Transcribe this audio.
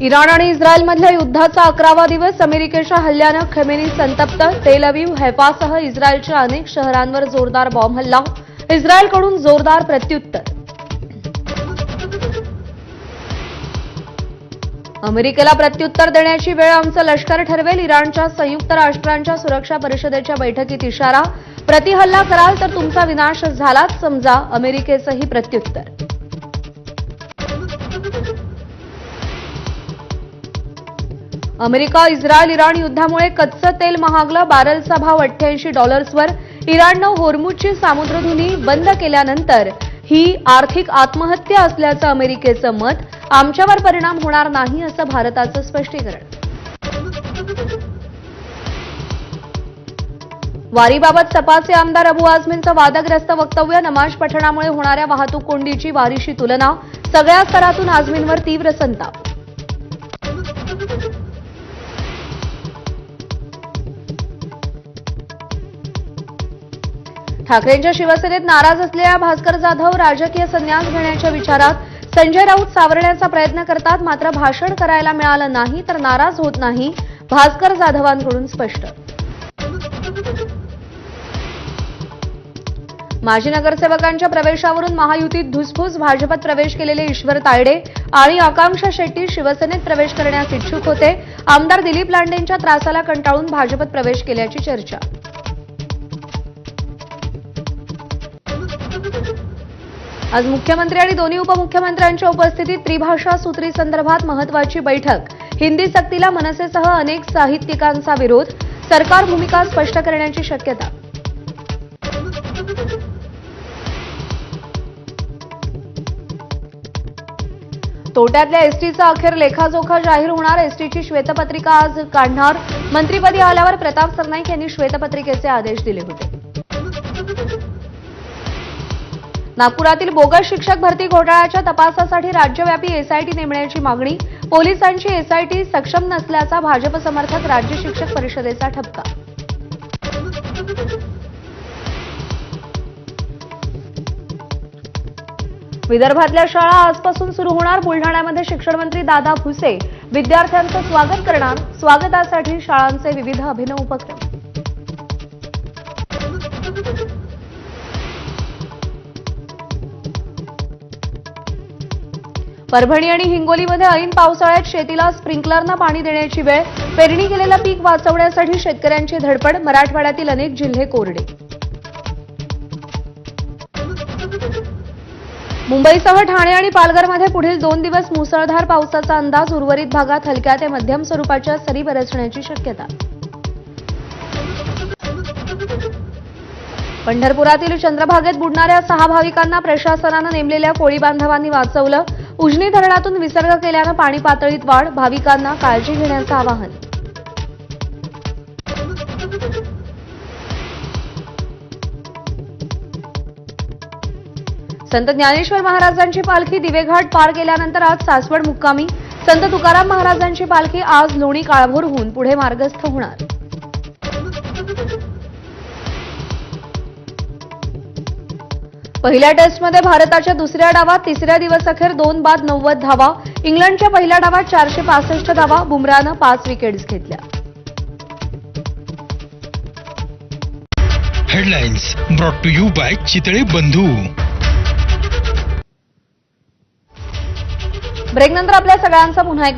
Iran आणि इस्रायलमधल्या युद्धाचा 11वा दिवस अमेरिकेच्या हल्ल्यानं खमेनी संतप्त. तेल अवीव, हैफासह इस्रायलच्या अनेक शहरांवर जोरदार बॉम्ब हल्ला. इस्रायलकडून जोरदार प्रत्युत्तर. अमेरिकेला प्रत्युत्तर देण्याची वेळ आमचं लष्कर ठरवेल. इराणच्या संयुक्त राष्ट्रांच्या सुरक्षा परिषदेच्या बैठकीत इशारा. प्रतिहल्ला कराल तर तुमचा विनाश झालाच समजा, अमेरिकेचंही प्रत्युत्तर. अमेरिका, इस्रायल, इराण युद्धामुळे कच्चं तेल महागलं. बॅरलचा भाव $88वर. इराणनं होर्मुझची सामुद्रधुनी बंद केल्यानंतर ही आर्थिक आत्महत्या असल्याचं अमेरिकेचं मत. आमच्यावर परिणाम होणार नाही असं भारताचं स्पष्टीकरण. वारीबाबत सपाचे आमदार अबू आझमींचं वादग्रस्त वक्तव्य. नमाज पठणामुळे होणाऱ्या वाहतूक कोंडीची वारीशी तुलना. सगळ्या स्तरातून आझमींवर तीव्र संताप. ठाकरेंच्या शिवसेनेत नाराज असलेल्या भास्कर जाधव राजकीय संन्यास घेण्याच्या विचारात. संजय राऊत सावरण्याचा प्रयत्न करतात, मात्र भाषण करायला मिळालं नाही तर नाराज होत नाही, भास्कर जाधवांकडून स्पष्ट. माजी नगरसेवकांच्या प्रवेशावरून महायुतीत धुसफूस. भाजपात प्रवेश केलेले ईश्वर तायडे आणि आकांक्षा शेट्टी शिवसेनेत प्रवेश करण्यास इच्छुक होते. आमदार दिलीप लांडेंच्या त्रासाला कंटाळून भाजपात प्रवेश केल्याची चर्चा. आज मुख्यमंत्री आणि दोन्ही उपमुख्यमंत्र्यांच्या उपस्थितीत त्रिभाषा सूत्री संदर्भात महत्वाची बैठक. हिंदी सक्तीला मनसेसह अनेक साहित्यिकांचा विरोध. सरकार भूमिका स्पष्ट करण्याची शक्यता. तोट्यातल्या एसटीचा अखेर लेखाजोखा जाहीर होणार. एसटीची श्वेतपत्रिका आज काढणार. मंत्रिपदी आल्यावर प्रताप सरनाईक यांनी श्वेतपत्रिकेचे आदेश दिले होते. नागपुरातील बोगस शिक्षक भरती घोटाळ्याच्या तपासासाठी राज्यव्यापी एसआयटी नेमण्याची मागणी. पोलिसांची एसआयटी सक्षम नसल्याचा भाजप समर्थक राज्य शिक्षक परिषदेचा ठपका. विदर्भातल्या शाळा आजपासून सुरू होणार. बुलढाण्यामध्ये शिक्षण मंत्री दादा भुसे विद्यार्थ्यांचं स्वागत करणार. स्वागतासाठी शाळांचे विविध अभिनव उपक्रम. परभणी आणि हिंगोलीमध्ये ऐन पावसाळ्यात शेतीला स्प्रिंकलरनं पाणी देण्याची वेळ. पेरणी केलेलं पीक वाचवण्यासाठी शेतकऱ्यांची धडपड. मराठवाड्यातील अनेक जिल्हे कोरडे. मुंबईसह ठाणे आणि पालघरमध्ये पुढील 2 दिवस मुसळधार पावसाचा अंदाज. उर्वरित भागात हलक्या ते मध्यम स्वरूपाच्या सरी बरसण्याची शक्यता. पंढरपुरातील चंद्रभागेत बुडणाऱ्या 6 भाविकांना प्रशासनानं नेमलेल्या कोळी बांधवांनी वाचवलं. उजनी धरणातून विसर्ग केल्यानं पाणी पातळीत वाढ. भाविकांना काळजी घेण्याचं आवाहन. संत ज्ञानेश्वर महाराजांची पालखी दिवेघाट पार केल्यानंतर आज सासवड मुक्कामी. संत तुकाराम महाराजांची पालखी आज लोणी काळभोर होऊन पुढे मार्गस्थ होणार. पहिल्या टेस्टमध्ये भारताच्या दुसऱ्या डावात तिसऱ्या दिवसअखेर 2 बाद 90 धावा. इंग्लंडच्या पहिल्या डावात 465 धावा. बुमराहनं 5 विकेट्स घेतल्या. Headlines brought to you by Chitale Bandhu. ब्रेकनंतर आपल्या सगळ्यांचा पुन्हा